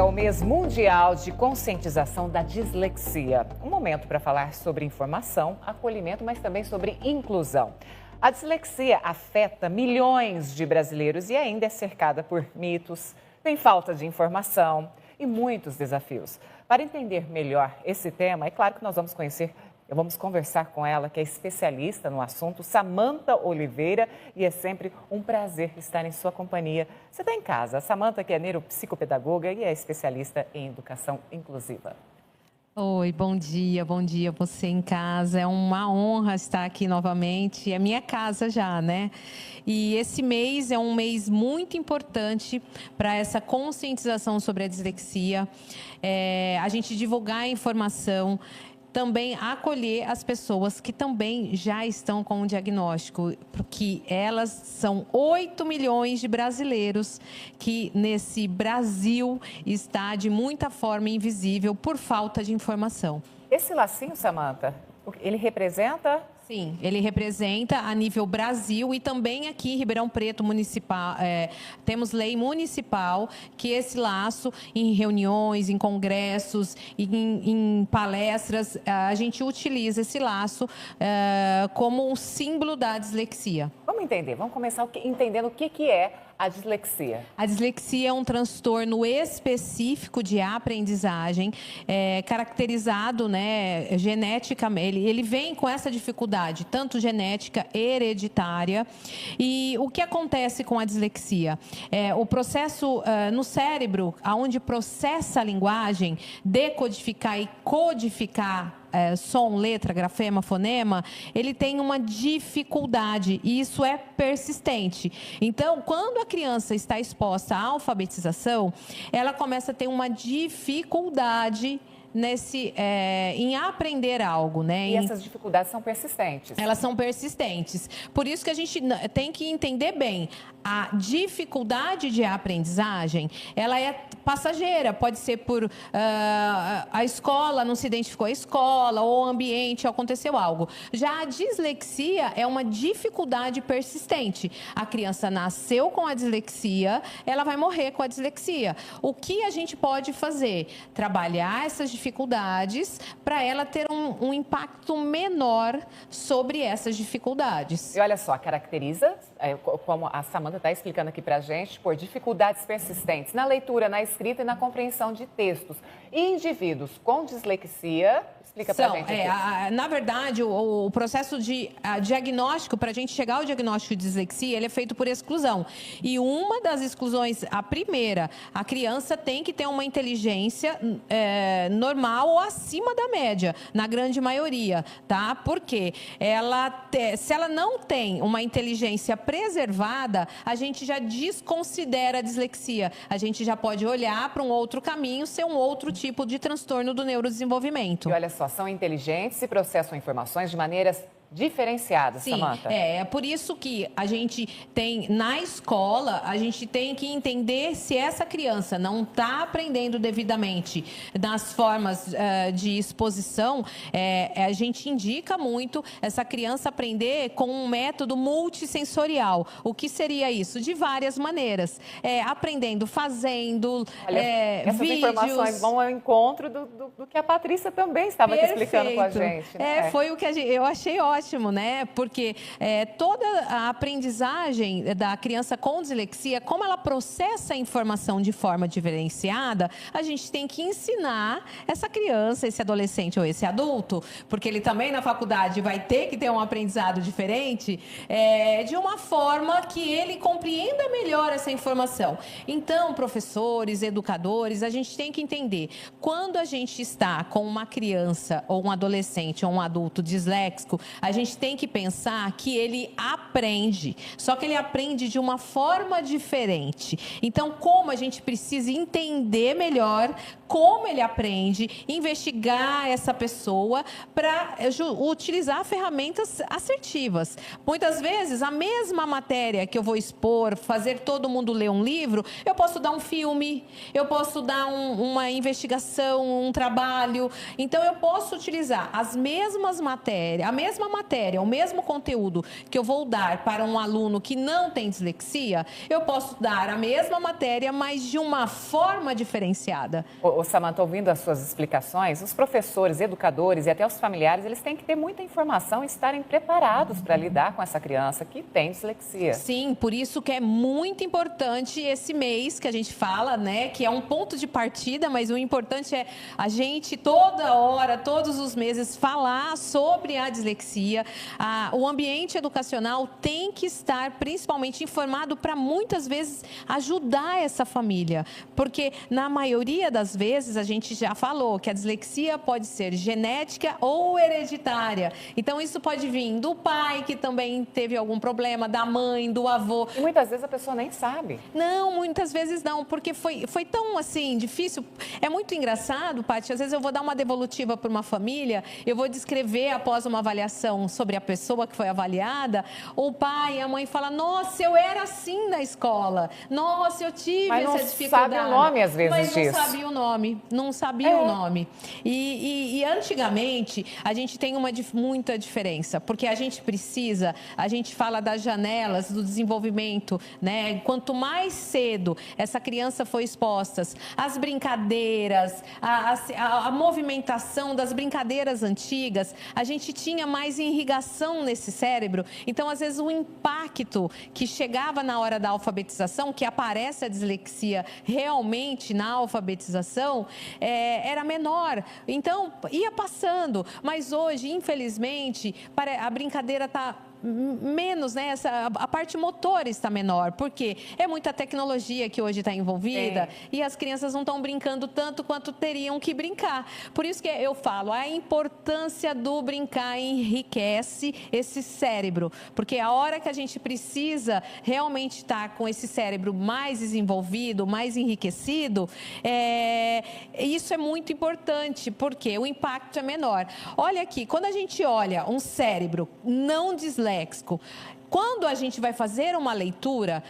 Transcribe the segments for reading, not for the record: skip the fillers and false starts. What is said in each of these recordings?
o mês mundial de conscientização da dislexia. Um momento para falar sobre informação, acolhimento, mas também sobre inclusão. A dislexia afeta milhões de brasileiros e ainda é cercada por mitos, tem falta de informação e muitos desafios. Para entender melhor esse tema, é claro que nós vamos conversar com ela, que é especialista no assunto, Samantha Oliveira, e é sempre um prazer estar em sua companhia. Você está em casa, a Samantha, que é neuropsicopedagoga e é especialista em educação inclusiva. Oi, bom dia você em casa. É uma honra estar aqui novamente. É minha casa já, né? E esse mês é um mês muito importante para essa conscientização sobre a dislexia. A gente divulgar a informação, também acolher as pessoas que também já estão com o diagnóstico, porque elas são 8 milhões de brasileiros que nesse Brasil está de muita forma invisível por falta de informação. Esse lacinho, Samantha, ele representa... Sim, ele representa a nível Brasil e também aqui em Ribeirão Preto municipal, temos lei municipal que esse laço em reuniões, em congressos, em palestras, a gente utiliza esse laço como um símbolo da dislexia. Vamos entender, vamos começar entendendo o que é a dislexia. A dislexia é um transtorno específico de aprendizagem, caracterizado, né, geneticamente. Ele vem com essa dificuldade, tanto genética, hereditária. E o que acontece com a dislexia? O processo no cérebro, onde processa a linguagem, decodificar e codificar som, letra, grafema, fonema, ele tem uma dificuldade e isso é persistente. Então, quando a criança está exposta à alfabetização, ela começa a ter uma dificuldade em aprender algo, né? E essas dificuldades são persistentes. Elas são persistentes. Por isso que a gente tem que entender bem. A dificuldade de aprendizagem, ela é passageira. Pode ser por a escola, não se identificou a escola, ou o ambiente, aconteceu algo. Já a dislexia é uma dificuldade persistente. A criança nasceu com a dislexia, ela vai morrer com a dislexia. O que a gente pode fazer? Trabalhar essas dificuldades para ela ter um impacto menor sobre essas dificuldades. E olha só, caracteriza, como a Samantha está explicando aqui para a gente, por dificuldades persistentes na leitura, na escrita e na compreensão de textos. E indivíduos com dislexia, explica para a gente. Na verdade, o processo de diagnóstico, para a gente chegar ao diagnóstico de dislexia, ele é feito por exclusão. E uma das exclusões, a primeira, a criança tem que ter uma inteligência normal ou acima da média, na grande maioria, tá? Porque se ela não tem uma inteligência preservada, a gente já desconsidera a dislexia. A gente já pode olhar para um outro caminho, ser um outro tipo de transtorno do neurodesenvolvimento. E olha só, são inteligentes e processam informações de maneiras diferenciadas, sim, Samantha. É por isso que a gente tem, na escola, a gente tem que entender se essa criança não está aprendendo devidamente nas formas de exposição, a gente indica muito essa criança aprender com um método multissensorial. O que seria isso? De várias maneiras. Aprendendo, fazendo, olha, essas vídeos. Informações vão ao encontro do que a Patrícia também estava aqui explicando com a gente. Né? Foi o que eu achei ótimo, né? Porque toda a aprendizagem da criança com dislexia, como ela processa a informação de forma diferenciada, a gente tem que ensinar essa criança, esse adolescente ou esse adulto, porque ele também na faculdade vai ter que ter um aprendizado diferente, de uma forma que ele compreenda melhor essa informação. Então, professores, educadores, a gente tem que entender, quando a gente está com uma criança ou um adolescente ou um adulto disléxico, a gente tem que pensar que ele aprende, só que ele aprende de uma forma diferente. Então, como a gente precisa entender melhor como ele aprende, investigar essa pessoa para utilizar ferramentas assertivas. Muitas vezes, a mesma matéria que eu vou expor, fazer todo mundo ler um livro, eu posso dar um filme, eu posso dar uma investigação, um trabalho. Então, eu posso utilizar as mesmas matérias, a mesma matéria, o mesmo conteúdo que eu vou dar para um aluno que não tem dislexia, eu posso dar a mesma matéria, mas de uma forma diferenciada. Ô, Samantha, ouvindo as suas explicações, os professores, educadores e até os familiares, eles têm que ter muita informação e estarem preparados para lidar com essa criança que tem dislexia. Sim, por isso que é muito importante esse mês que a gente fala, né, que é um ponto de partida, mas o importante é a gente toda hora, todos os meses, falar sobre a dislexia. O ambiente educacional tem que estar principalmente informado para muitas vezes ajudar essa família, porque na maioria das vezes a gente já falou que a dislexia pode ser genética ou hereditária. Então isso pode vir do pai que também teve algum problema, da mãe, do avô. E muitas vezes a pessoa nem sabe. Não, muitas vezes não, porque foi tão assim difícil. É muito engraçado, Paty, às vezes eu vou dar uma devolutiva para uma família, eu vou descrever após uma avaliação sobre a pessoa que foi avaliada, o pai e a mãe falam: nossa, eu era assim na escola, nossa, eu tive essa dificuldade. Mas não sabe o nome às vezes mas disso. Não sabia o nome, não sabia o nome. E antigamente a gente tem muita diferença, porque a gente fala das janelas do desenvolvimento, né? Quanto mais cedo essa criança foi exposta às brincadeiras, a movimentação das brincadeiras antigas, a gente tinha mais irrigação nesse cérebro. Então, às vezes, o impacto que chegava na hora da alfabetização, que aparece a dislexia realmente na alfabetização, era menor. Então, ia passando. Mas hoje, infelizmente, a brincadeira está menos, né? A parte motora está menor, porque é muita tecnologia que hoje está envolvida e as crianças não estão brincando tanto quanto teriam que brincar. Por isso que eu falo, a importância do brincar enriquece esse cérebro, porque a hora que a gente precisa realmente estar com esse cérebro mais desenvolvido, mais enriquecido, isso é muito importante, porque o impacto é menor. Olha aqui, quando a gente olha um cérebro não disléxico, quando a gente vai fazer uma leitura,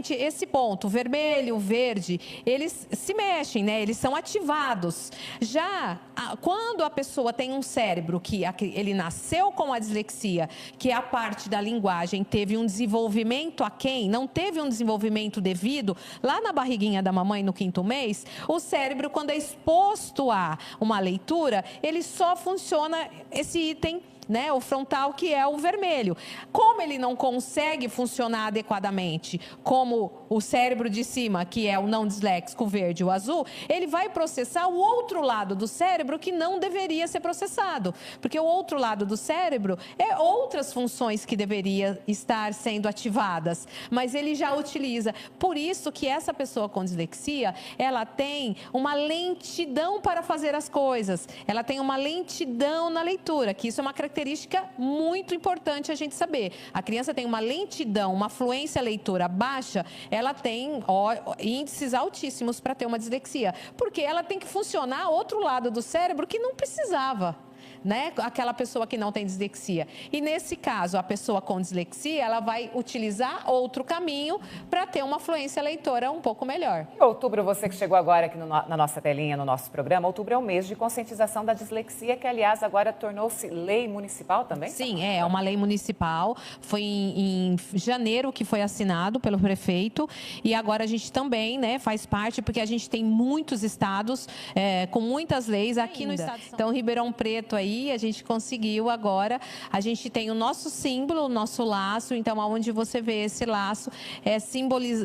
esse ponto, vermelho, verde, eles se mexem, né? Eles são ativados. Já quando a pessoa tem um cérebro que ele nasceu com a dislexia, que a parte da linguagem teve um desenvolvimento aquém, não teve um desenvolvimento devido, lá na barriguinha da mamãe no 5º mês, o cérebro, quando é exposto a uma leitura, ele só funciona esse item, né, o frontal, que é o vermelho. Como ele não consegue funcionar adequadamente, como o cérebro de cima, que é o não disléxico, o verde e o azul, ele vai processar o outro lado do cérebro que não deveria ser processado, porque o outro lado do cérebro é outras funções que deveriam estar sendo ativadas, mas ele já utiliza. Por isso que essa pessoa com dislexia, ela tem uma lentidão para fazer as coisas, ela tem uma lentidão na leitura, que isso é uma característica muito importante a gente saber. A criança tem uma lentidão, uma fluência leitora baixa, ela tem índices altíssimos para ter uma dislexia, porque ela tem que funcionar outro lado do cérebro que não precisava, né? Aquela pessoa que não tem dislexia. E nesse caso, a pessoa com dislexia, ela vai utilizar outro caminho para ter uma fluência leitora um pouco melhor. Em outubro, você que chegou agora aqui na nossa telinha, no nosso programa, outubro é o mês de conscientização da dislexia, que, aliás, agora tornou-se lei municipal também? Sim, é uma lei municipal. Foi em janeiro que foi assinado pelo prefeito e agora a gente também, né, faz parte, porque a gente tem muitos estados com muitas leis aqui no estado de São Paulo. Então, Ribeirão Preto aí, a gente conseguiu agora, a gente tem o nosso símbolo, o nosso laço, então aonde você vê esse laço,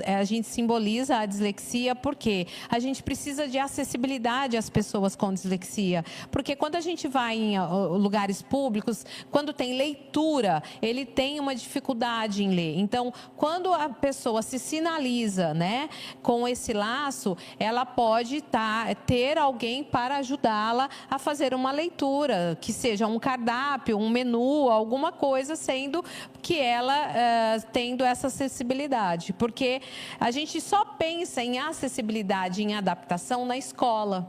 a gente simboliza a dislexia, porque a gente precisa de acessibilidade às pessoas com dislexia, porque quando a gente vai em lugares públicos, quando tem leitura, ele tem uma dificuldade em ler, então quando a pessoa se sinaliza, né, com esse laço, ela pode ter alguém para ajudá-la a fazer uma leitura, que seja um cardápio, um menu, alguma coisa, sendo que ela tendo essa acessibilidade. Porque a gente só pensa em acessibilidade, em adaptação na escola.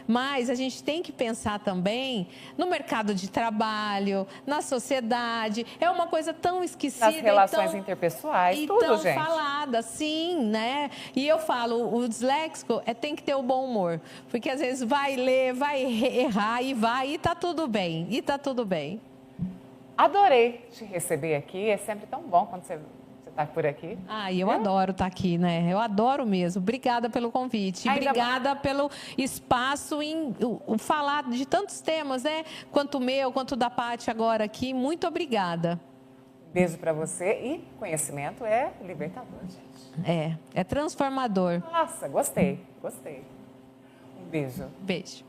Mas a gente tem que pensar também no mercado de trabalho, na sociedade. É uma coisa tão esquecida. Nas relações interpessoais, e tudo, tão gente. falada, sim, né? E eu falo, o disléxico tem que ter o bom humor. Porque às vezes vai ler, vai errar e tá tudo bem. E tá tudo bem. Adorei te receber aqui. É sempre tão bom quando você está por aqui. Eu adoro estar aqui, né? Eu adoro mesmo. Obrigada pelo convite. Obrigada pelo espaço em falar de tantos temas, né? Quanto o meu, quanto da Paty agora aqui. Muito obrigada. Beijo para você e conhecimento é libertador, gente. É transformador. Nossa, gostei. Um beijo. Beijo.